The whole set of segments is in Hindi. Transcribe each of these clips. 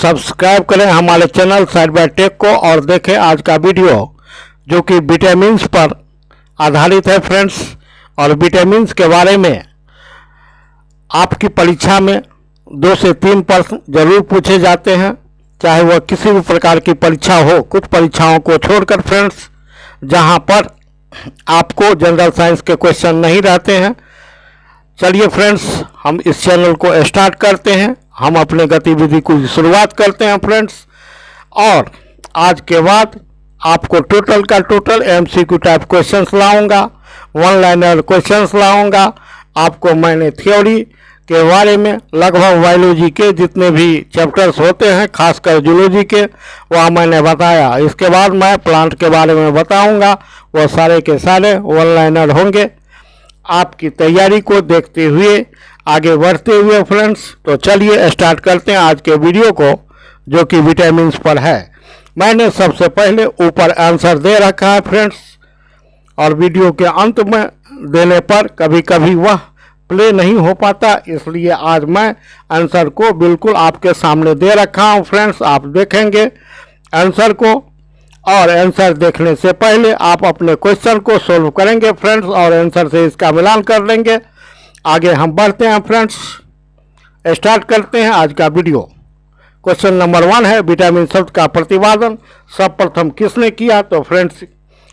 सब्सक्राइब करें हमारे चैनल साइड बाय टेक को और देखें आज का वीडियो जो कि विटामिन्स पर आधारित है फ्रेंड्स। और विटामिन्स के बारे में आपकी परीक्षा में 2 से 3 प्रश्न जरूर पूछे जाते हैं, चाहे वह किसी भी प्रकार की परीक्षा हो। कुछ परीक्षाओं को छोड़कर फ्रेंड्स, जहां पर आपको जनरल साइंस के क्वेश्चन नहीं रहते हैं। चलिए फ्रेंड्स, हम इस चैनल को स्टार्ट करते हैं। हम अपने गतिविधि की शुरुआत करते हैं फ्रेंड्स। और आज के बाद आपको टोटल का टोटल एमसीक्यू टाइप क्वेश्चंस लाऊंगा, वन लाइनर क्वेश्चंस लाऊंगा। आपको मैंने थ्योरी के बारे में लगभग बायोलॉजी के जितने भी चैप्टर्स होते हैं, खासकर जूलॉजी के, वह मैंने बताया। इसके बाद मैं प्लांट के बारे में बताऊंगा, वो सारे के सारे वन लाइनर होंगे। आपकी तैयारी को देखते हुए आगे बढ़ते हुए फ्रेंड्स, तो चलिए स्टार्ट करते हैं आज के वीडियो को जो कि विटामिन्स पर है। मैंने सबसे पहले ऊपर आंसर दे रखा है फ्रेंड्स, और वीडियो के अंत में देने पर कभी कभी वह प्ले नहीं हो पाता, इसलिए आज मैं आंसर को बिल्कुल आपके सामने दे रखा हूं फ्रेंड्स। आप देखेंगे आंसर को, और आंसर देखने से पहले आप अपने क्वेश्चन को सोल्व करेंगे फ्रेंड्स, और आंसर से इसका मिलान कर लेंगे। आगे हम बढ़ते हैं फ्रेंड्स, स्टार्ट करते हैं आज का वीडियो। क्वेश्चन नंबर 1 है विटामिन शब्द का प्रतिपादन सर्वप्रथम किसने किया? तो फ्रेंड्स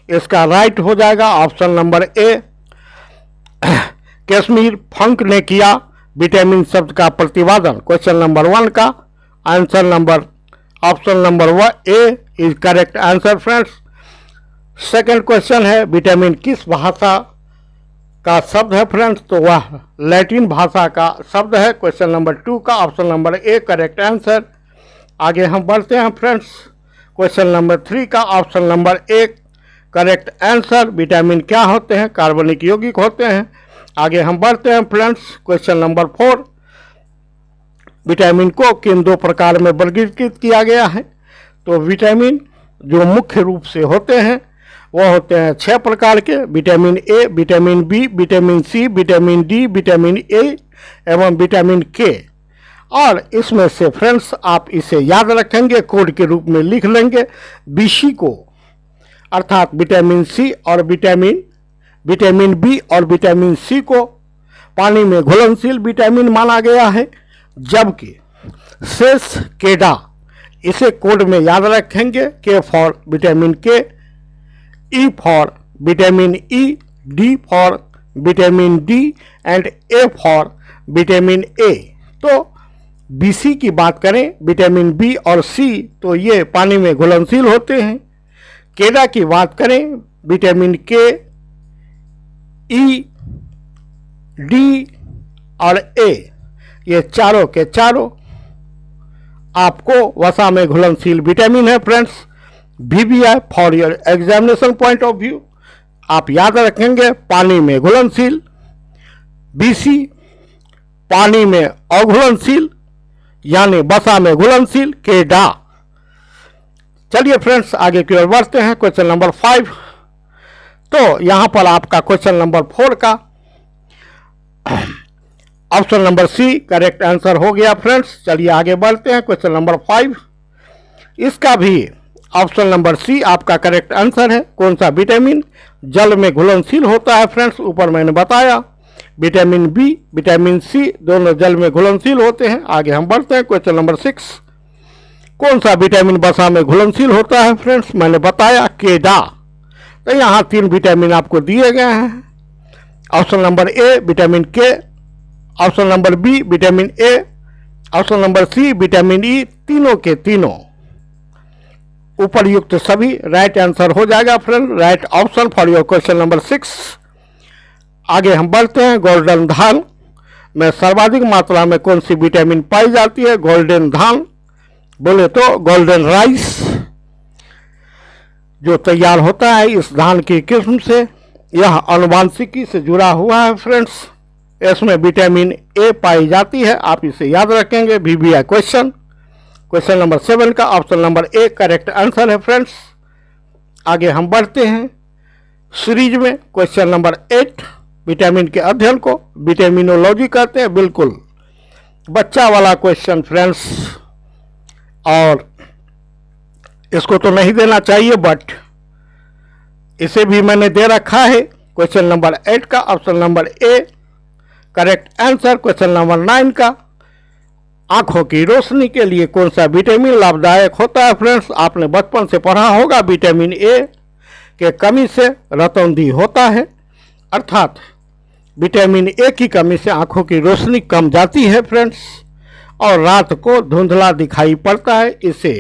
इसका राइट हो जाएगा ऑप्शन नंबर ए, कश्मीर फंक ने किया विटामिन शब्द का प्रतिपादन। क्वेश्चन नंबर 1 का answer number option number A is correct answer friends. Second question है विटामिन किस भाषा का शब्द है फ्रेंड्स? तो वह लैटिन भाषा का शब्द है। क्वेश्चन नंबर 2 का option number A correct answer. आगे हम बढ़ते हैं फ्रेंड्स, क्वेश्चन नंबर 3 का option number A correct answer. Vitamin क्या होते हैं? कार्बनिक यौगिक होते हैं। आगे हम बढ़ते हैं फ्रेंड्स, क्वेश्चन नंबर 4 विटामिन को किन 2 प्रकार में वर्गीकृत किया गया है? तो विटामिन जो मुख्य रूप से होते हैं वह होते हैं 6 प्रकार के, vitamin A, vitamin B, vitamin C, vitamin D, vitamin A एवं विटामिन के। और इसमें से फ्रेंड्स आप इसे याद रखेंगे, कोड के रूप में लिख लेंगे बीसी को, अर्थात विटामिन सी और विटामिन बी और विटामिन सी को पानी में घुलनशील विटामिन माना गया है, जबकि शेष केडा इसे कोड में याद रखेंगे, के फॉर विटामिन के, E for vitamin E, D for vitamin D and A for vitamin A. तो बीसी की बात करें, विटामिन बी और सी तो ये पानी में घुलनशील होते हैं। केडा की बात करें, विटामिन के, ई, डी और ए, ये चारों के चारों आपको वसा में घुलनशील विटामिन है friends. VBI for your examination point of view आप याद रखेंगे पानी में घुलनशील, BC पानी में अघुलनशील यानी वसा में घुलनशील, केडा। चलिए फ्रेंड्स आगे की ओर बढ़ते हैं, क्वेश्चन नंबर 5। तो यहां पर आपका क्वेश्चन नंबर 4 का option number C correct answer हो गया फ्रेंड्स। चलिए आगे बढ़ते हैं, क्वेश्चन नंबर 5 इसका भी ऑप्शन नंबर सी आपका करेक्ट आंसर है। कौन सा विटामिन जल में घुलनशील होता है फ्रेंड्स? ऊपर मैंने बताया विटामिन बी, विटामिन सी दोनों जल में घुलनशील होते हैं। आगे हम बढ़ते हैं, क्वेश्चन नंबर 6 कौन सा विटामिन वसा में घुलनशील होता है फ्रेंड्स? मैंने बताया केडा। तो यहाँ 3 विटामिन आपको दिए गए हैं, option number A vitamin K, option number B vitamin A, option number C vitamin E, तीनों के तीनों उपरयुक्त सभी राइट आंसर हो जाएगा friend, right option for your question number 6। आगे हम बढ़ते हैं, गोल्डन धान में सर्वाधिक मात्रा में कौन सी विटामिन पाई जाती है? गोल्डन धान बोले तो गोल्डन राइस जो तैयार होता है इस धान की किस्म से, यह आनुवांशिकी से जुड़ा हुआ है फ्रेंड्स। इसमें विटामिन ए पाई जाती है, आप इसे याद रखेंगे, VBI क्वेश्चन। क्वेश्चन नंबर 7 का option number A correct answer है फ्रेंड्स। आगे हम बढ़ते हैं सीरीज में, क्वेश्चन नंबर 8 विटामिन के अध्ययन को विटामिनोलॉजी कहते हैं, बिल्कुल बच्चा वाला क्वेश्चन फ्रेंड्स। और इसको तो नहीं देना चाहिए, बट इसे भी मैंने दे रखा है। क्वेश्चन नंबर 8 का option number A correct answer. Question number 9 का आंखों की रोशनी के लिए कौन सा विटामिन लाभदायक होता है? फ्रेंड्स, आपने बचपन से पढ़ा होगा विटामिन ए के कमी से रतौंधी होता है, अर्थात विटामिन ए की कमी से आंखों की रोशनी कम जाती है फ्रेंड्स, और रात को धुंधला दिखाई पड़ता है। इसे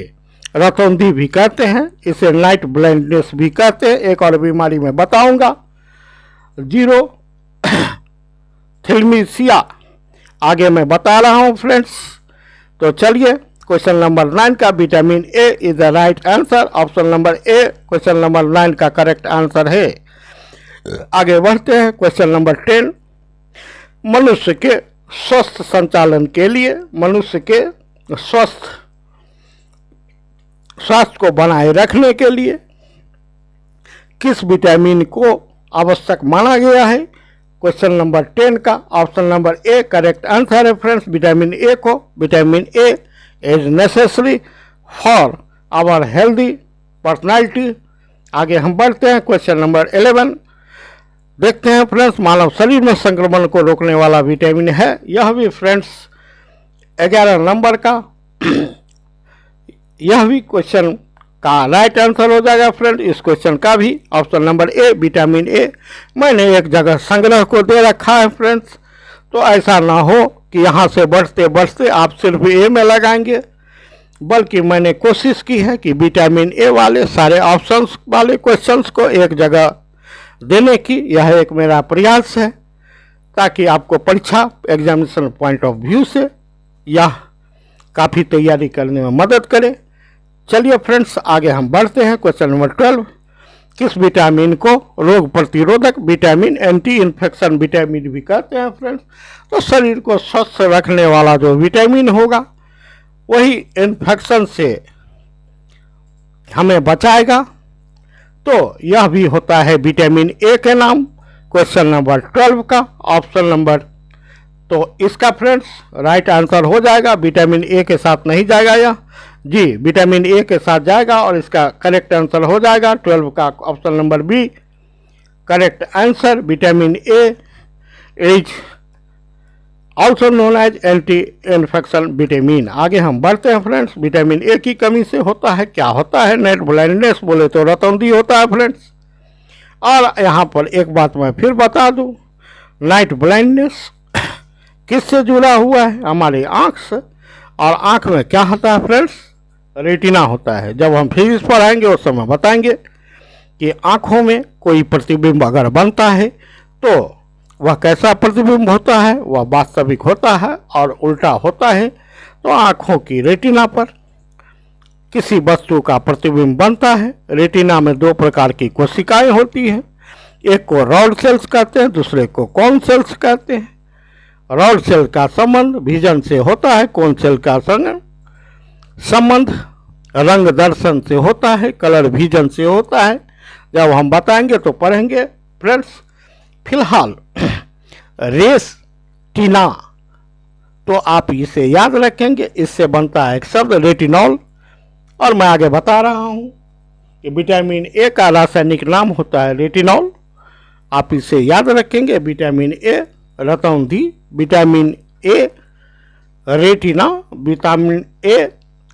रतौंधी भी कहते हैं, इसे नाइट ब्लाइंडनेस भी कहते हैं। एक और बीमारी मैं बताऊंगा, जीरो थैलेमीसिया, आगे मैं बता रहा हूं फ्रेंड्स। तो चलिए, क्वेश्चन नंबर 9 का vitamin A is the right answer. Option number A question number 9 का करेक्ट आंसर है। आगे बढ़ते हैं। क्वेश्चन नंबर 10, मनुष्य के स्वस्थ संचालन के लिए, मनुष्य के स्वास्थ्य को बनाए रखने के लिए किस विटामिन को आवश्यक माना गया है? क्वेश्चन नंबर 10 का option number A correct answer है फ्रेंड्स। विटामिन ए को, vitamin A is necessary for our healthy personality. आगे हम बढ़ते हैं। क्वेश्चन नंबर 11 देखते हैं फ्रेंड्स, मानव शरीर में संक्रमण को रोकने वाला विटामिन है। यह भी फ्रेंड्स 11 नंबर का यह भी क्वेश्चन का राइट आंसर हो जाएगा फ्रेंड। इस क्वेश्चन का भी option number A vitamin A मैंने एक जगह संग्रह को दे रखा है फ्रेंड्स, तो ऐसा ना हो कि यहाँ से बढ़ते बढ़ते आप सिर्फ ए में लगाएंगे, बल्कि मैंने कोशिश की है कि विटामिन ए वाले सारे ऑप्शंस वाले क्वेश्चंस को एक जगह देने की। यह एक मेरा प्रयास है ताकि आपको परीक्षा एग्जामिनेशन पॉइंट ऑफ व्यू से यह काफ़ी तैयारी करने में मदद करे। चलिए फ्रेंड्स, आगे हम बढ़ते हैं। क्वेश्चन नंबर 12, किस विटामिन को रोग प्रतिरोधक विटामिन, एंटी इन्फेक्शन विटामिन भी कहते हैं फ्रेंड्स? तो शरीर को स्वस्थ रखने वाला जो विटामिन होगा वही इन्फेक्शन से हमें बचाएगा, तो यह भी होता है विटामिन ए के नाम। क्वेश्चन नंबर 12 का ऑप्शन नंबर, तो इसका फ्रेंड्स राइट आंसर हो जाएगा। विटामिन ए के साथ नहीं जाएगा यह, जी विटामिन ए के साथ जाएगा और इसका करेक्ट आंसर हो जाएगा 12 का option number B correct answer. Vitamin A is also known as anti infection vitamin. आगे हम बढ़ते हैं फ्रेंड्स। विटामिन ए की कमी से होता है, क्या होता है? नाइट ब्लाइंडनेस, बोले तो रतौंधी होता है फ्रेंड्स। और यहाँ पर एक बात मैं फिर बता दूँ, नाइट ब्लाइंडनेस किससे जुड़ा हुआ है? हमारी आँख से। और आँख में क्या होता है फ्रेंड्स? रेटिना होता है। जब हम फिजिक्स पढ़ाएंगे उस समय बताएंगे कि आँखों में कोई प्रतिबिंब अगर बनता है तो वह कैसा प्रतिबिंब होता है, वह वास्तविक होता है और उल्टा होता है। तो आँखों की रेटिना पर किसी वस्तु का प्रतिबिंब बनता है। रेटिना में दो प्रकार की कोशिकाएं होती हैं, एक को रॉड सेल्स कहते हैं, दूसरे को कोन सेल्स कहते हैं। रॉड सेल का संबंध विजन से होता है, कोन सेल का संबंध रंग दर्शन से होता है, कलर विजन से होता है। जब हम बताएंगे तो पढ़ेंगे फ्रेंड्स। फिलहाल रेटिना, तो आप इसे याद रखेंगे, इससे बनता है एक शब्द रेटिनॉल। और मैं आगे बता रहा हूँ कि विटामिन ए का रासायनिक नाम होता है रेटिनॉल। आप इसे याद रखेंगे, विटामिन ए रतौंधी, vitamin A retina, vitamin A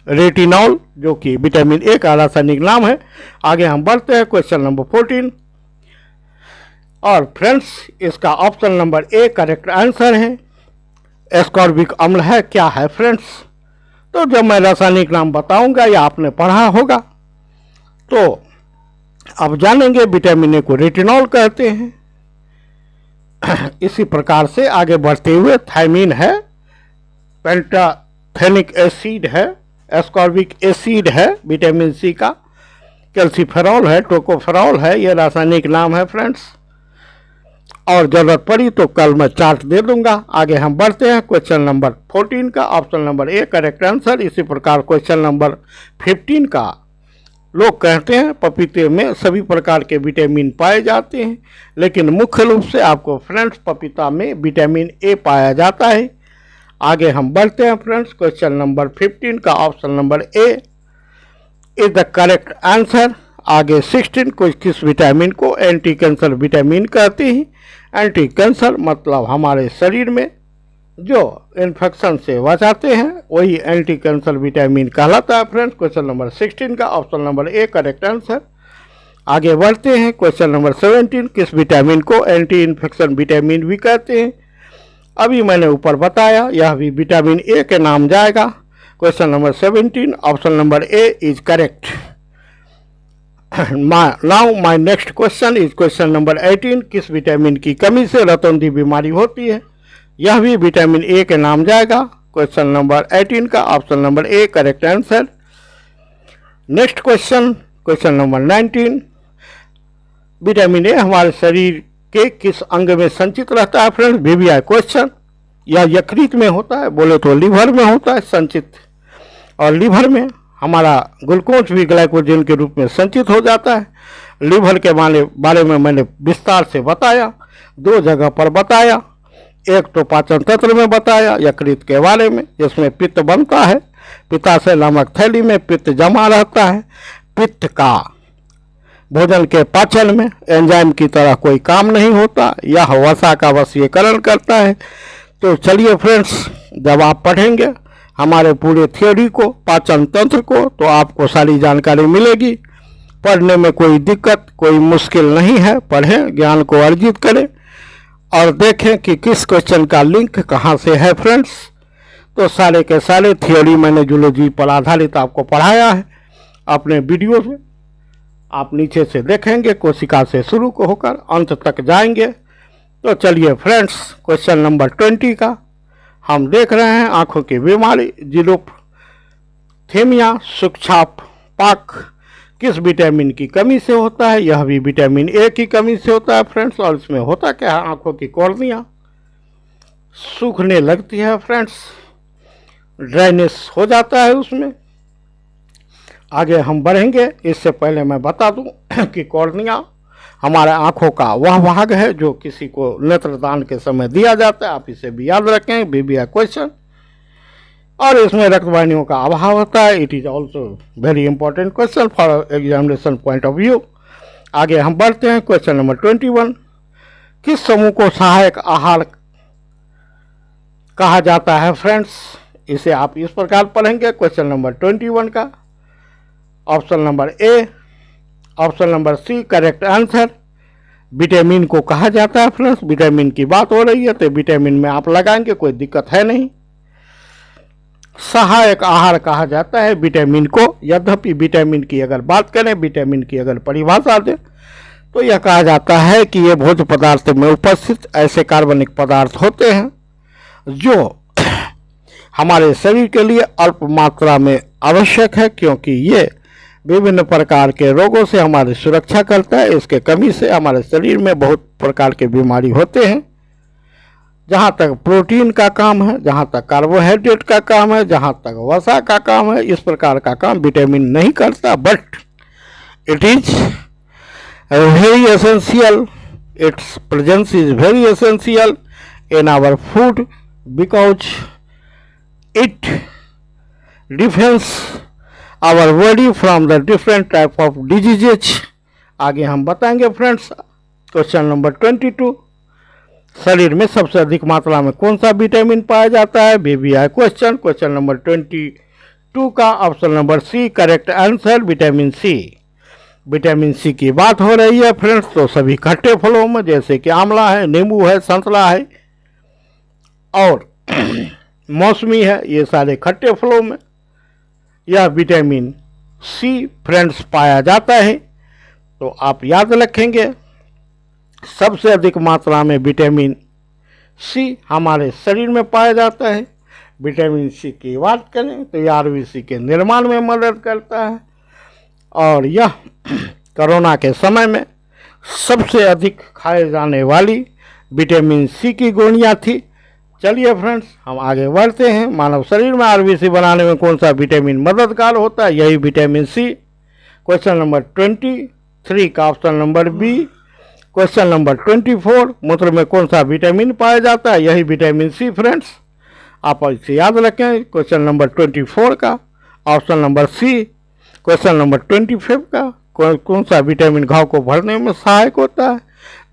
retinol, जो कि विटामिन ए का रासायनिक नाम है। आगे हम बढ़ते हैं। क्वेश्चन नंबर 14, और फ्रेंड्स इसका option number A correct answer है। एस्कॉर्बिक अम्ल है, क्या है फ्रेंड्स? तो जब मैं रासायनिक नाम बताऊंगा या आपने पढ़ा होगा तो अब जानेंगे। विटामिन ए को रेटिनॉल कहते हैं। इसी प्रकार से आगे बढ़ते हुए थायमिन है, पेंटाथेनिक एसिड है, एस्कॉर्बिक एसिड है विटामिन सी का, कैल्सीफेरॉल है, टोकोफेरॉल है, ये रासायनिक नाम है फ्रेंड्स। और ज़रूरत पड़ी तो कल मैं चार्ट दे दूंगा। आगे हम बढ़ते हैं। क्वेश्चन नंबर 14 का option number A correct answer. इसी प्रकार क्वेश्चन नंबर 15 का, लोग कहते हैं पपीते में सभी प्रकार के विटामिन पाए जाते हैं, लेकिन मुख्य रूप से आपको फ्रेंड्स पपीता में विटामिन ए पाया जाता है। आगे हम बढ़ते हैं फ्रेंड्स। क्वेश्चन नंबर 15 का option number A is the correct answer. आगे 16 को किस विटामिन को एंटी कैंसर विटामिन कहते हैं। एंटी कैंसर मतलब हमारे शरीर में जो इन्फेक्शन से बचाते हैं वही एंटी कैंसर विटामिन कहलाता है फ्रेंड्स। क्वेश्चन नंबर 16 का option number A correct answer. आगे बढ़ते हैं। क्वेश्चन नंबर 17 किस विटामिन को एंटी इन्फेक्शन विटामिन भी कहते हैं। अभी मैंने ऊपर बताया यह भी विटामिन ए के नाम जाएगा। Question number 17 option number A is correct. Now my next question is question number 18 किस विटामिन की कमी से रतौंधी बीमारी होती है। यह भी विटामिन ए के नाम जाएगा। क्वेश्चन नंबर 18 का option number A correct answer. Next question question number 19 vitamin A हमारे शरीर के किस अंग में संचित रहता है फ्रेंड्स। VVI question. यह यकृत में होता है, बोले तो लीवर में होता है संचित, और लीवर में हमारा ग्लूकोज भी ग्लाइकोजन के रूप में संचित हो जाता है। लीवर के बारे में मैंने विस्तार से बताया, दो जगह पर बताया। एक तो पाचन तंत्र में बताया यकृत के बारे में, जिसमें पित्त बनता है, पित्ताशय नामक थैली में पित्त जमा रहता है। पित्त का भोजन के पाचन में एंजाइम की तरह कोई काम नहीं होता, यह वसा का वशीकरण करता है। तो चलिए फ्रेंड्स, जब आप पढ़ेंगे हमारे पूरे थ्योरी को, पाचन तंत्र को, तो आपको सारी जानकारी मिलेगी। पढ़ने में कोई दिक्कत, कोई मुश्किल नहीं है। पढ़ें, ज्ञान को अर्जित करें और देखें कि किस क्वेश्चन का लिंक कहाँ से है फ्रेंड्स। तो सारे के सारे थ्योरी मैंने जूलॉजी पर आधारित आपको पढ़ाया है अपने वीडियो में। आप नीचे से देखेंगे, कोशिका से शुरू होकर अंत तक जाएंगे। तो चलिए फ्रेंड्स, क्वेश्चन नंबर 20 का हम देख रहे हैं। आंखों की बीमारी जीरोथेमिया सूक्ष्मपाक किस विटामिन की कमी से होता है। यह भी विटामिन ए की कमी से होता है फ्रेंड्स। और इसमें होता क्या है, आंखों की कॉर्निया सूखने लगती है फ्रेंड्स, ड्राइनेस हो जाता है उसमें। आगे हम बढ़ेंगे, इससे पहले मैं बता दूं कि कॉर्निया हमारे आंखों का वह भाग है जो किसी को नेत्रदान के समय दिया जाता है। आप इसे भी याद रखें, बीबीआई क्वेश्चन। और इसमें रक्तवाहिनियों का अभाव होता है। It is also very important question for examination point of view. आगे हम बढ़ते हैं। क्वेश्चन नंबर 21 किस समूह को सहायक आहार कहा जाता है फ्रेंड्स। इसे आप इस प्रकार पढ़ेंगे। क्वेश्चन नंबर 21 का option number A, option number C correct answer. Vitamin को कहा जाता है फ्रेंड्स। विटामिन की बात हो रही है तो विटामिन में आप लगाएंगे, कोई दिक्कत है नहीं। सहायक आहार कहा जाता है विटामिन को। यद्यपि विटामिन की अगर बात करें, विटामिन की अगर परिभाषा दें तो यह कहा जाता है कि ये भोज्य पदार्थ में उपस्थित ऐसे कार्बनिक पदार्थ होते हैं जो हमारे शरीर के लिए अल्प मात्रा में आवश्यक है, क्योंकि ये विभिन्न प्रकार के रोगों से हमारी सुरक्षा करता है। इसके कमी से हमारे शरीर में बहुत प्रकार के बीमारी होते हैं। जहाँ तक प्रोटीन का काम है, जहाँ तक कार्बोहाइड्रेट का काम है, जहाँ तक वसा का काम है, इस प्रकार का काम विटामिन नहीं करता। But it is very essential, its presence is very essential in our food because it defence our body from the different type of diseases. आगे हम बताएंगे फ्रेंड्स। क्वेश्चन नंबर 22 शरीर में सबसे अधिक मात्रा में कौन सा विटामिन पाया जाता है। BBI question. क्वेश्चन नंबर 22 का option number C correct answer vitamin C. Vitamin C की बात हो रही है फ्रेंड्स, तो सभी खट्टे फलों में जैसे कि आंवला है, नींबू है, संतरा है और मौसमी है, ये सारे खट्टे फलों में यह विटामिन सी फ्रेंड्स पाया जाता है। तो आप याद रखेंगे सबसे अधिक मात्रा में विटामिन सी हमारे शरीर में पाया जाता है। विटामिन सी की बात करें तो यह आरबीसी के निर्माण में मदद करता है और यह कोरोना के समय में सबसे अधिक खाए जाने वाली विटामिन सी की गोलियां थी। चलिए फ्रेंड्स, हम आगे बढ़ते हैं। मानव शरीर में आरबीसी बनाने में कौन सा विटामिन मददगार होता है। यही विटामिन सी। क्वेश्चन नंबर 23 का option number B. Question number 24 मूत्र में कौन सा विटामिन पाया जाता है। यही विटामिन सी फ्रेंड्स। आप इसे याद रखें। क्वेश्चन नंबर 24 का option number C. Question number 25 का कौन सा विटामिन घाव को भरने में सहायक होता है,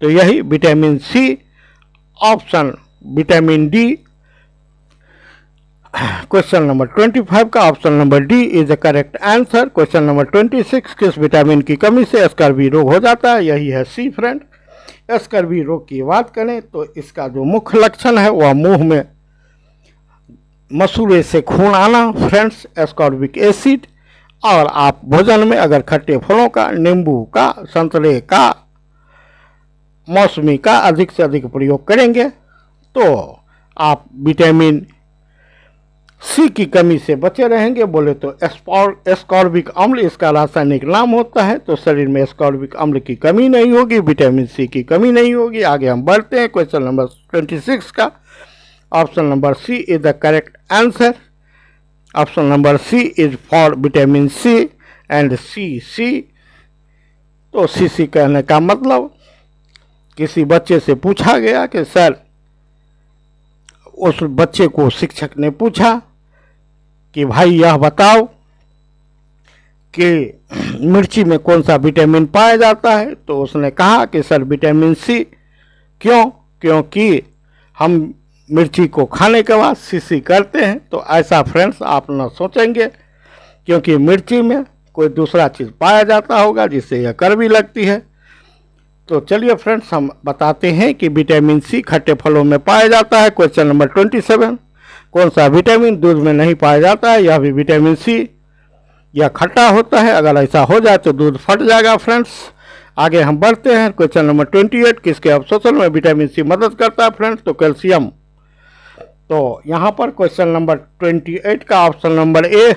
तो यही vitamin C, option vitamin D. Question number 25 का option number D is the correct answer. Question number 26 किस विटामिन की कमी से स्कर्वी रोग हो जाता है, यही है सी फ्रेंड। स्कर्वी रोग की बात करें तो इसका जो मुख्य लक्षण है वह मुंह में मसूड़े से खून आना फ्रेंड्स, एस्कॉर्बिक एसिड। और आप भोजन में अगर खट्टे फलों का, नींबू का, संतरे का, मौसमी का अधिक से अधिक प्रयोग करेंगे तो आप विटामिन सी की कमी से बचे रहेंगे। बोले तो एस्कॉर्बिक अम्ल इसका रासायनिक नाम होता है, तो शरीर में एस्कॉर्बिक अम्ल की कमी नहीं होगी, विटामिन सी की कमी नहीं होगी। आगे हम बढ़ते हैं। क्वेश्चन नंबर 26 का option number C is the correct answer. Option number C is for vitamin C and C. तो सी कहने का मतलब, किसी बच्चे से पूछा गया कि सर, उस बच्चे को शिक्षक ने पूछा कि भाई यह बताओ कि मिर्ची में कौन सा विटामिन पाया जाता है, तो उसने कहा कि सर विटामिन सी। क्यों? क्योंकि हम मिर्ची को खाने के बाद सी करते हैं। तो ऐसा फ्रेंड्स आप न सोचेंगे, क्योंकि मिर्ची में कोई दूसरा चीज़ पाया जाता होगा जिससे यह कड़वी लगती है। तो चलिए फ्रेंड्स हम बताते हैं कि विटामिन सी खट्टे फलों में पाया जाता है। क्वेश्चन नंबर 27 कौन सा विटामिन दूध में नहीं पाया जाता है, यह भी विटामिन सी। यह खट्टा होता है, अगर ऐसा हो जाए तो दूध फट जाएगा फ्रेंड्स। आगे हम बढ़ते हैं। क्वेश्चन नंबर 28 किसके अवशोषण में विटामिन सी मदद करता है फ्रेंड्स, तो कैल्शियम। तो यहाँ पर क्वेश्चन नंबर 28 का ऑप्शन नंबर ए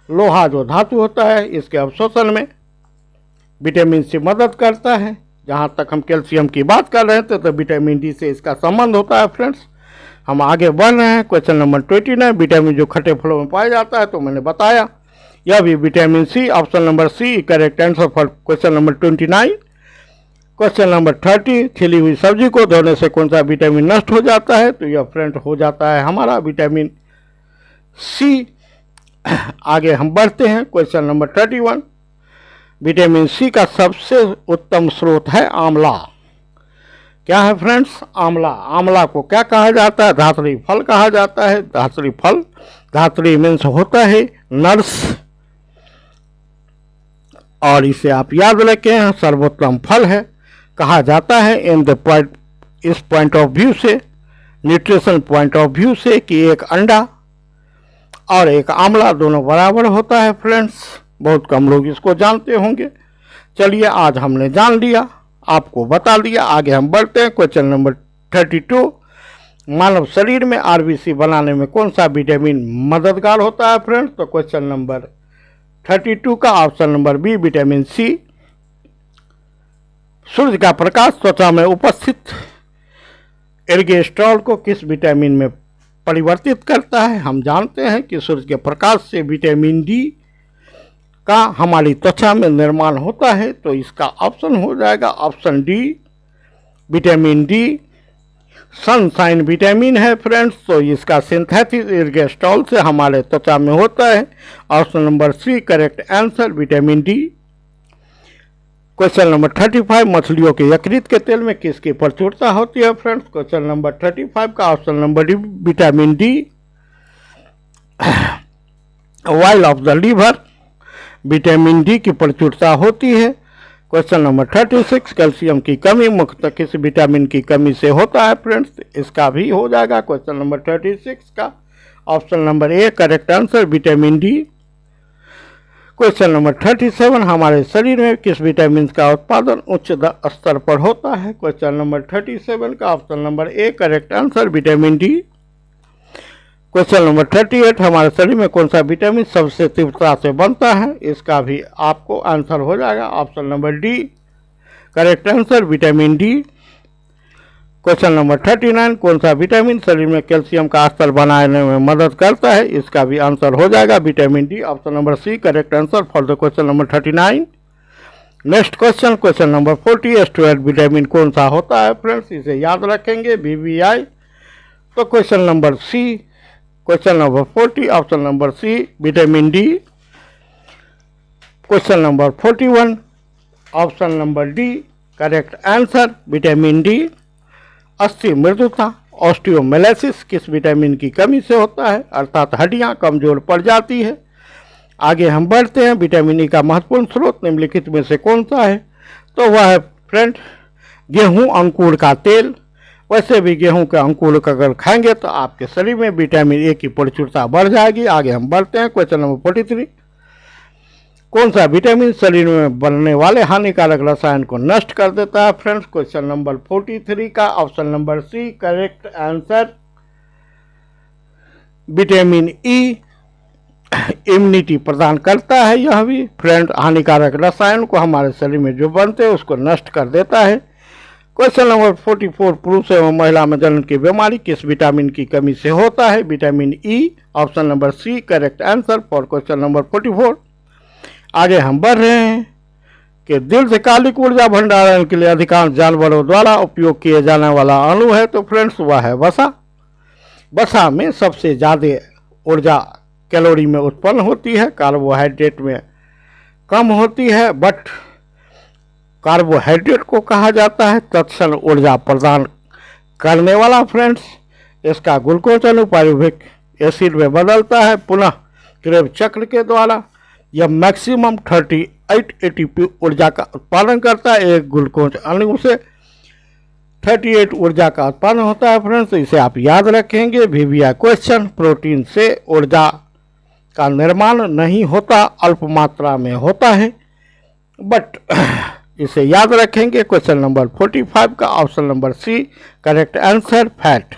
लोहा जो धातु होता है इसके अवशोषण में विटामिन सी मदद करता है। जहाँ तक हम कैल्शियम की बात कर रहे थे तो विटामिन डी से इसका संबंध होता है फ्रेंड्स। हम आगे बढ़ रहे हैं। क्वेश्चन नंबर 29 विटामिन जो खट्टे फलों में पाया जाता है, तो मैंने बताया यह भी vitamin C. Option number C correct answer for question number 29। Question number 30 छिली हुई सब्जी को धोने से कौन सा विटामिन नष्ट हो जाता है, तो यह फ्रेंड हो जाता है हमारा विटामिन सी। आगे हम बढ़ते हैं। क्वेश्चन नंबर 31 विटामिन सी का सबसे उत्तम स्रोत है आंवला। क्या है फ्रेंड्स? आंवला। आंवला को क्या कहा जाता है? धात्री फल कहा जाता है। धात्री फल, धात्री मीन्स होता है नर्स, और इसे आप याद रखें सर्वोत्तम फल है। कहा जाता है इन द पॉइंट, इस पॉइंट ऑफ व्यू से, न्यूट्रिशन पॉइंट ऑफ व्यू से, कि एक अंडा और एक आंवला दोनों बराबर होता है फ्रेंड्स। बहुत कम लोग इसको जानते होंगे। चलिए आज हमने जान लिया, आपको बता दिया। आगे हम बढ़ते हैं। क्वेश्चन नंबर 32 मानव शरीर में आरबीसी बनाने में कौन सा विटामिन मददगार होता है फ्रेंड्स, तो क्वेश्चन नंबर 32 का option number B vitamin C. सूर्य का प्रकाश त्वचा में उपस्थित एर्गोस्ट्रॉल को किस विटामिन में परिवर्तित करता है? हम जानते हैं कि सूर्य के प्रकाश से विटामिन डी का हमारी त्वचा में निर्माण होता है, तो इसका ऑप्शन हो जाएगा option D vitamin D. Sunshine vitamin है फ्रेंड्स, तो इसका सिंथेटिक एर्गोस्ट्रॉल से हमारे त्वचा में होता है। Option number C correct answer vitamin D. Question number 35 मछलियों के यकृत के तेल में किसकी प्रचुरता होती है फ्रेंड्स, क्वेश्चन नंबर 35 का option number D vitamin D. Oil of the liver vitamin D की प्रचुरता होती है। क्वेश्चन नंबर 36 कैल्शियम की कमी मुख्यतः किस विटामिन की कमी से होता है फ्रेंड्स, इसका भी हो जाएगा क्वेश्चन नंबर 36 का option number A correct answer vitamin D. Question number 37 हमारे शरीर में किस विटामिन का उत्पादन उच्च स्तर पर होता है, क्वेश्चन नंबर 37 का option number A correct answer vitamin D. Question number 38 हमारे शरीर में कौन सा विटामिन सबसे तीव्रता से बनता है, इसका भी आपको आंसर हो जाएगा option number D correct answer vitamin D. Question number 39 कौन सा विटामिन शरीर में कैल्शियम का स्तर बनाने में मदद करता है, इसका भी आंसर हो जाएगा vitamin D option number C correct answer for the question number 39। Next question number 40 steroid vitamin कौन सा होता है फ्रेंड्स, इसे याद रखेंगे बीबीआई तो question number C, question number 40 option number C vitamin D. Question number 41 option number D correct answer vitamin D. अस्थि मृदुता ऑस्टियोमेलाइसिस किस विटामिन की कमी से होता है, अर्थात हड्डियां कमजोर पड़ जाती है। आगे हम बढ़ते हैं, विटामिन ई का महत्वपूर्ण स्रोत निम्नलिखित में से कौन सा है, तो वह है फ्रेंड गेहूं अंकुर का तेल। वैसे भी गेहूं के अंकुर अगर खाएंगे तो आपके शरीर में विटामिन ए की प्रचुरता बढ़ जाएगी। आगे हम बढ़ते हैं, क्वेश्चन नंबर 43 कौन सा विटामिन शरीर में बनने वाले हानिकारक रसायन को नष्ट कर देता है फ्रेंड्स। क्वेश्चन नंबर 43 का option number C correct answer vitamin E. Immunity प्रदान करता है यह भी फ्रेंड, हानिकारक रसायन को हमारे शरीर में जो बनते हैं उसको नष्ट कर देता है। क्वेश्चन नंबर 44 पुरुष एवं महिला में जलन की बीमारी किस विटामिन की कमी से होता है, vitamin E. Option number C correct answer for question number 44। आगे हम बढ़ रहे हैं कि दीर्घकालिक ऊर्जा भंडारण के लिए अधिकांश जानवरों द्वारा उपयोग किए जाने वाला अणु है, तो फ्रेंड्स वह है वसा। वसा में सबसे ज़्यादा ऊर्जा कैलोरी में उत्पन्न होती है, कार्बोहाइड्रेट में कम होती है, बट कार्बोहाइड्रेट को कहा जाता है तत्क्षण ऊर्जा प्रदान करने वाला फ्रेंड्स। इसका ग्लूकोज अणु पायरुविक एसिड में बदलता है पुनः क्रेब चक्र के द्वारा। यह मैक्सिमम 38 एटीपी ऊर्जा का उत्पादन करता है। एक ग्लूकोज अणु से 38 ऊर्जा का उत्पादन होता है फ्रेंड्स, इसे आप याद रखेंगे। वीवीआई क्वेश्चन, प्रोटीन से ऊर्जा का निर्माण नहीं होता, अल्प मात्रा में होता है, बट इसे याद रखेंगे। क्वेश्चन नंबर 45 का option number C correct answer fat.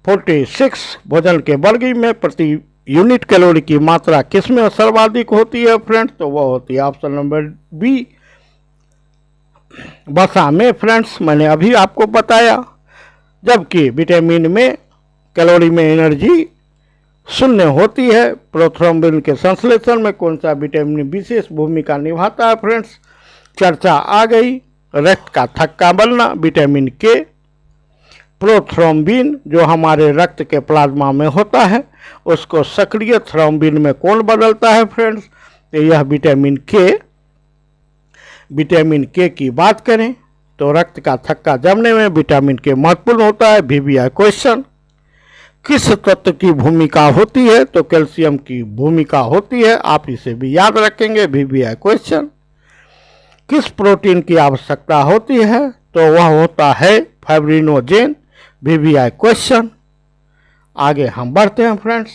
46 भोजन के वर्गी में प्रति यूनिट कैलोरी की मात्रा किसमें सर्वाधिक होती है फ्रेंड्स, तो वह होती है ऑप्शन नंबर बी वसा में फ्रेंड्स, मैंने अभी आपको बताया। जबकि विटामिन में कैलोरी में एनर्जी शून्य होती है। प्रोथ्रोम्बिन के संश्लेषण में कौन सा विटामिन विशेष भूमिका निभाता है फ्रेंड्स, चर्चा आ गई। रक्त का थक्का बनना विटामिन के। प्रोथ्रोम्बिन जो हमारे रक्त के प्लाज्मा में होता है उसको सक्रिय थ्रोम्बिन में कौन बदलता है फ्रेंड्स, तो यह विटामिन के। विटामिन के की बात करें तो रक्त का थक्का जमने में विटामिन के महत्वपूर्ण होता है। वीवीआई क्वेश्चन, किस तत्व की भूमिका होती है, तो कैल्शियम की भूमिका होती है, आप इसे भी याद रखेंगे। वीवीआई क्वेश्चन, किस प्रोटीन की आवश्यकता होती है, तो वह होता है फाइब्रिनोजेन। VVI question. आगे हम बढ़ते हैं फ्रेंड्स,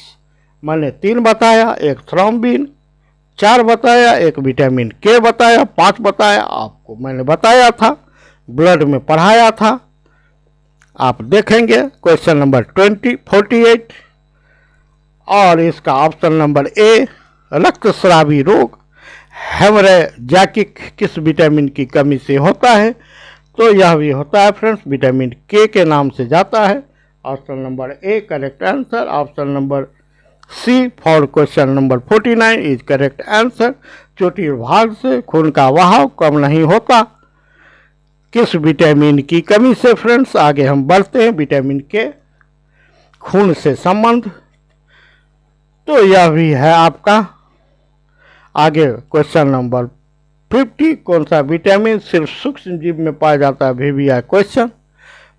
मैंने 3 बताया, एक थ्रोम्बिन, 4 बताया, एक विटामिन के बताया, 5 बताया, आपको मैंने बताया था, ब्लड में पढ़ाया था, आप देखेंगे। क्वेश्चन नंबर 48 और इसका ऑप्शन नंबर ए रक्तस्रावी रोग हेमरेजाइटिक किस विटामिन की कमी से होता है, तो यह भी होता है फ्रेंड्स विटामिन के नाम से जाता है। Option number A correct answer. Option number C for question number 49 is correct answer. चोटी भाग से खून का बहाव कम नहीं होता, किस विटामिन की कमी से फ्रेंड्स। आगे हम बढ़ते हैं, विटामिन के खून से संबंध, तो यह भी है आपका। आगे क्वेश्चन नंबर 50 कौन सा विटामिन सिर्फ सूक्ष्म जीव में पाया जाता है। VVI question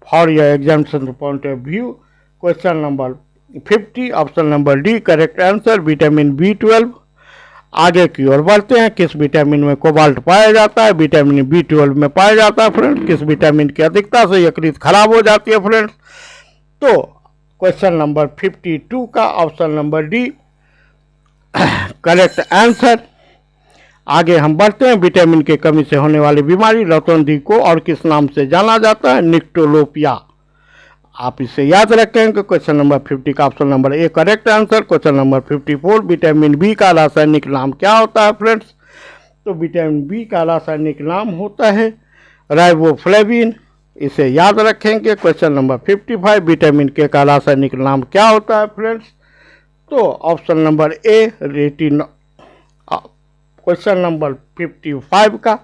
for your examination point of view. Question number 50 option number D correct answer vitamin B12। आगे की ओर बढ़ते हैं, किस विटामिन में कोबाल्ट पाया जाता है, विटामिन B12 में पाया जाता है फ्रेंड्स। किस विटामिन की अधिकता से यकृत खराब हो जाती है फ्रेंड्स, तो क्वेश्चन नंबर 52 का option number D correct answer. आगे हम बढ़ते हैं, विटामिन की कमी से होने वाली बीमारी रतौंधी को और किस नाम से जाना जाता है, निक्टोलोपिया। आप इसे याद रखेंगे। क्वेश्चन नंबर 50 का option number A correct answer. Question number 54 vitamin B का रासायनिक नाम क्या होता है फ्रेंड्स, तो विटामिन बी का रासायनिक नाम होता है राइबोफ्लेविन, इसे याद रखेंगे। क्वेश्चन नंबर 55 विटामिन के का रासायनिक नाम क्या होता है फ्रेंड्स, तो ऑप्शन नंबर ए रेटिन। क्वेश्चन नंबर 55 का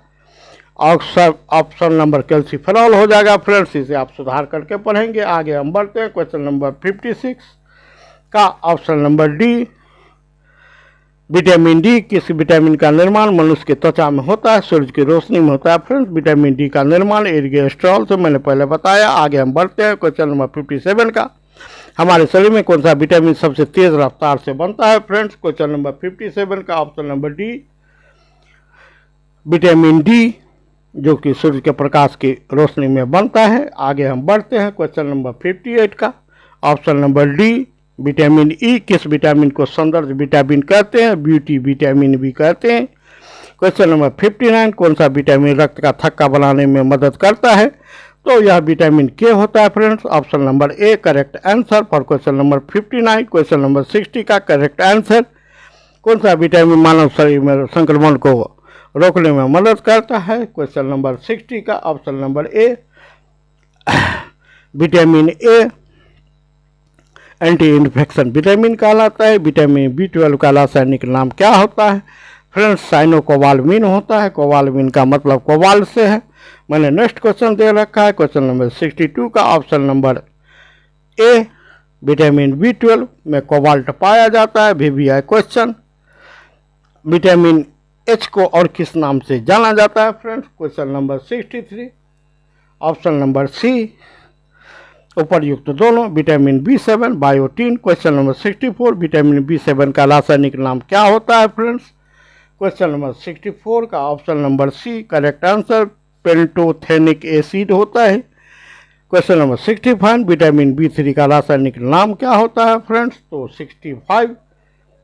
ऑप्शन नंबर कैल्सीफेरॉल हो जाएगा फ्रेंड्स। इसे आप सुधार करके पढ़ेंगे। आगे हम बढ़ते हैं क्वेश्चन नंबर 56 का option number D. Vitamin D किस विटामिन का निर्माण मनुष्य की त्वचा में होता है? सूरज की रोशनी में होता है फ्रेंड्स। विटामिन डी का निर्माण एरिगेस्ट्रॉल से मैंने पहले बताया। आगे हम बढ़ते हैं क्वेश्चन नंबर 57 का। हमारे शरीर में कौन सा विटामिन सबसे तेज रफ्तार से बनता है फ्रेंड्स? क्वेश्चन नंबर 57 का option number D vitamin D, जो कि सूर्य के प्रकाश की रोशनी में बनता है। आगे हम बढ़ते हैं क्वेश्चन नंबर 58 का option number D vitamin E किस विटामिन को सौंदर्य विटामिन कहते हैं? ब्यूटी विटामिन भी कहते हैं। क्वेश्चन नंबर 59 कौन सा विटामिन रक्त का थक्का बनाने में मदद करता है? तो यह विटामिन के होता है friends. Option number A correct answer for question number 59। Question number 60 का करेक्ट आंसर कौन सा विटामिन मानव शरीर में संक्रमण को रोकने में मदद करता है? क्वेश्चन नंबर 60 का option number A vitamin A anti infection vitamin कहलाता है। विटामिन B12 का रासायनिक नाम क्या होता है फ्रेंड्स? साइनोकोबाल्मिन होता है। कोबाल्मिन का मतलब कोबाल्ट से है। मैंने नेक्स्ट क्वेश्चन दे रखा है क्वेश्चन नंबर 62 का option number A vitamin B12 में कोबाल्ट पाया जाता है। VBI question. विटामिन एच को और किस नाम से जाना जाता है friends? Question number 63 option number C उपर्युक्त दोनों। Vitamin B7 biotin. Question number 64 vitamin B7 का रासायनिक नाम क्या होता है फ्रेंड्स? क्वेश्चन नंबर 64 का option number C correct answer pantothenic acid होता है। क्वेश्चन नंबर 65 विटामिन B3 का रासायनिक नाम क्या होता है फ्रेंड्स? तो 65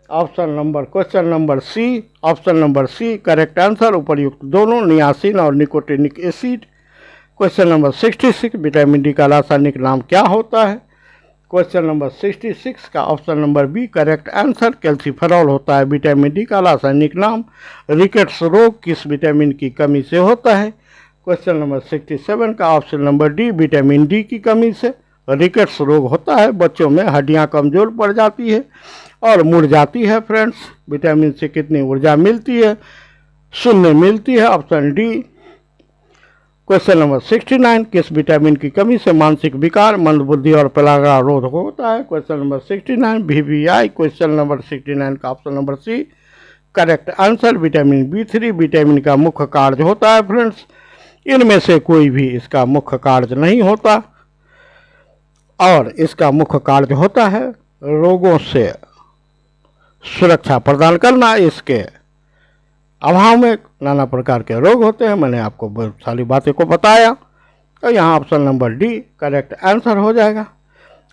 option number question number C option number C correct answer उपर्युक्त दोनों नियासिन और nicotinic acid. Question number 66 vitamin D का रासायनिक नाम क्या होता है? क्वेश्चन नंबर 66 का option number B correct answer calciferol होता है। विटामिन डी का रासायनिक नाम। रिकेट्स रोग किस विटामिन की कमी से होता है? क्वेश्चन नंबर 67 का option number D vitamin D की कमी से रिकेट्स रोग होता है। बच्चों में हड्डियां कमजोर पड़ जाती है और मुड़ जाती है फ्रेंड्स। विटामिन से कितनी ऊर्जा मिलती है? शून्य मिलती है। Option D. क्वेश्चन नंबर 69 किस विटामिन की कमी से मानसिक विकार मंदबुद्धि और परागारोध होता है? Question number 69 VBI। Question number 69 का option number C correct answer vitamin B3 vitamin का मुख्य कार्य होता है फ्रेंड्स। इनमें से कोई भी इसका मुख्य कार्य नहीं होता और इसका मुख्य कार्य होता है रोगों से सुरक्षा प्रदान करना। इसके अभाव में नाना प्रकार के रोग होते हैं। मैंने आपको बहुत सारी बातें को बताया। तो यहाँ option number D correct answer हो जाएगा।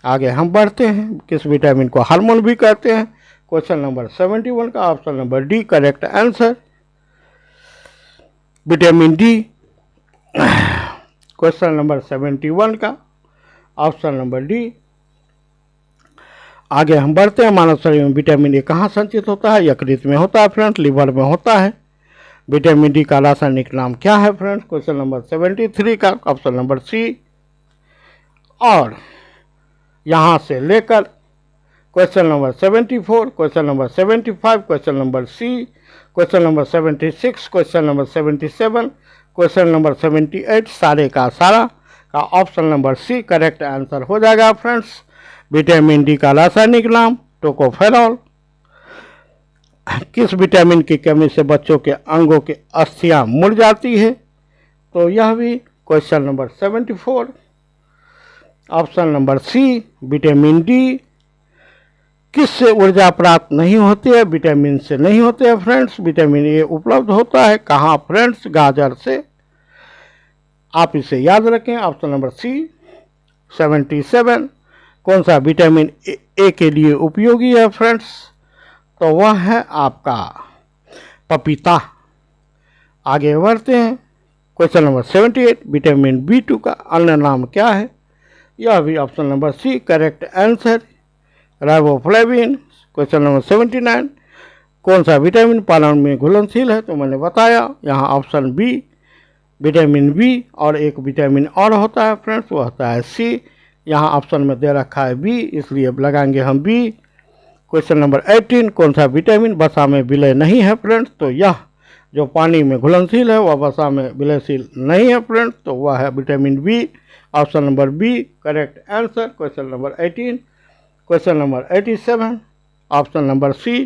आगे हम बढ़ते हैं। किस विटामिन को हार्मोन भी कहते हैं? क्वेश्चन नंबर 71 का option number D correct answer vitamin D. Question number 71 का ऑप्शन नंबर डी। आगे हम बढ़ते हैं। मानव शरीर में विटामिन ए कहाँ संचित होता है? यकृत में होता है फ्रेंड्स। लिवर में होता है। विटामिन डी का रासायनिक नाम क्या है फ्रेंड्स? क्वेश्चन नंबर 73 का ऑप्शन नंबर सी। और यहाँ से लेकर question number 74, question number 75, question number C, question number 76, question number 77, question number 78 सारे का सारा का option number C correct answer हो जाएगा फ्रेंड्स। विटामिन डी का रासायनिक नाम टोकोफेरॉल। किस विटामिन की कमी से बच्चों के अंगों की अस्थियां मुड़ जाती है? तो यह भी question number 74 option number C vitamin D. किससे ऊर्जा प्राप्त नहीं होती है? विटामिन से नहीं होते हैं फ्रेंड्स। विटामिन ए उपलब्ध होता है कहाँ फ्रेंड्स? गाजर से। आप इसे याद रखें। ऑप्शन नंबर सी 77 कौन सा विटामिन ए के लिए उपयोगी है फ्रेंड्स? तो वह है आपका पपीता। आगे बढ़ते हैं। क्वेश्चन नंबर 78 विटामिन B2 का अन्य नाम क्या है? यह भी option number C correct answer riboflavin. Question number 79 कौन सा विटामिन पालन में घुलनशील है? तो मैंने बताया यहाँ ऑप्शन बी विटामिन बी। और एक विटामिन और होता है फ्रेंड्स, वो होता है सी। यहाँ ऑप्शन में दे रखा है बी, इसलिए अब लगाएंगे हम बी। क्वेश्चन नंबर 18 कौन सा विटामिन वसा में विलय नहीं है फ्रेंड्स? तो यह जो पानी में घुलनशील है, वह वसा में विलयशील नहीं है फ्रेंड्स, तो वह है vitamin B. Option number B correct answer. Question number 18। Question number 87 option number C.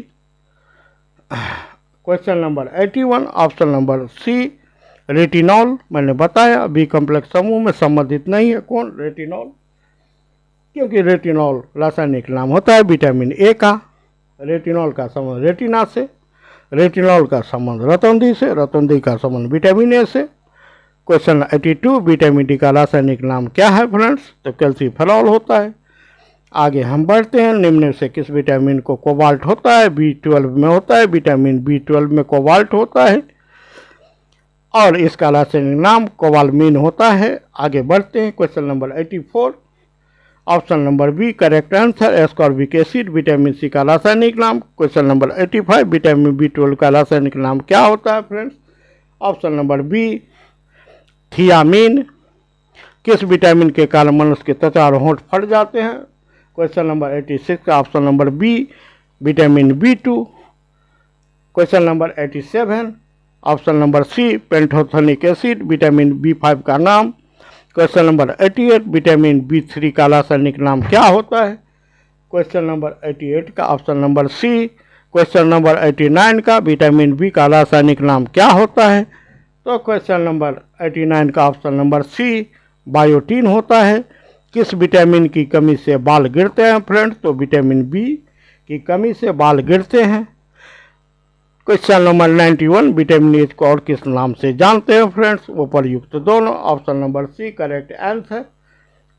Question number 81 option number C retinol. मैंने बताया बी कॉम्प्लेक्स समूह में संबंधित नहीं है। कौन? रेटिनॉल, क्योंकि रेटिनॉल रासायनिक नाम होता है विटामिन ए का। रेटिनॉल का संबंध रेटिना से, रेटिनॉल का संबंध रतौंधी से, रतौंधी का संबंध विटामिन ए से। क्वेश्चन 82 विटामिन डी का रासायनिक नाम क्या है फ्रेंड्स? तो कैल्सीफेरॉल होता है। आगे हम बढ़ते हैं। निम्न में से किस विटामिन को कोबाल्ट होता है? B12 में होता है। विटामिन B12 में कोबाल्ट होता है और इसका रासायनिक नाम कोबालमिन होता है। आगे बढ़ते हैं। Question number 84 option number B correct answer. Ascorbic acid vitamin C का रासायनिक नाम। क्वेश्चन नंबर 85 विटामिन B12 का रासायनिक नाम क्या होता है friends? Option number B thiamine. किस विटामिन के कारण मनुष्य के त्वचा और होंठ फट जाते हैं? क्वेश्चन नंबर 86 का option number B vitamin B2। Question number 87 option number C pantothenic acid vitamin B5 का नाम। क्वेश्चन नंबर 88 विटामिन B3 का रासायनिक नाम क्या होता है? क्वेश्चन नंबर 88 का option number C. Question number 89 का विटामिन बी का रासायनिक नाम क्या होता है? तो क्वेश्चन नंबर 89 का ऑप्शन नंबर सी बायोटीन होता है। किस विटामिन की कमी से बाल गिरते हैं फ्रेंड्स? तो विटामिन बी की कमी से बाल गिरते हैं। क्वेश्चन नंबर 91 विटामिन एच को और किस नाम से जानते हैं फ्रेंड्स? उपर्युक्त दोनों। Option number C correct answer.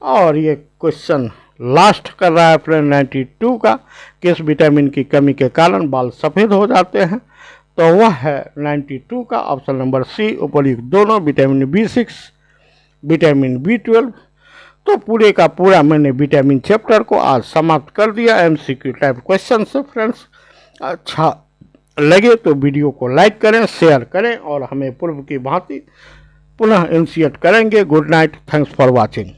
और ये क्वेश्चन लास्ट कर रहा है फ्रेंड 92 का। किस विटामिन की कमी के कारण बाल सफ़ेद हो जाते हैं? तो वह है 92 का ऑप्शन नंबर सी उपर्युक्त दोनों। Vitamin B6 vitamin B12। तो पूरे का पूरा मैंने विटामिन चैप्टर को आज समाप्त कर दिया MCQ टाइप क्वेश्चन से फ्रेंड्स। अच्छा लगे तो वीडियो को लाइक करें, शेयर करें और हमें पूर्व की भांति पुनः इनिशिएट करेंगे। Good night, thanks for watching.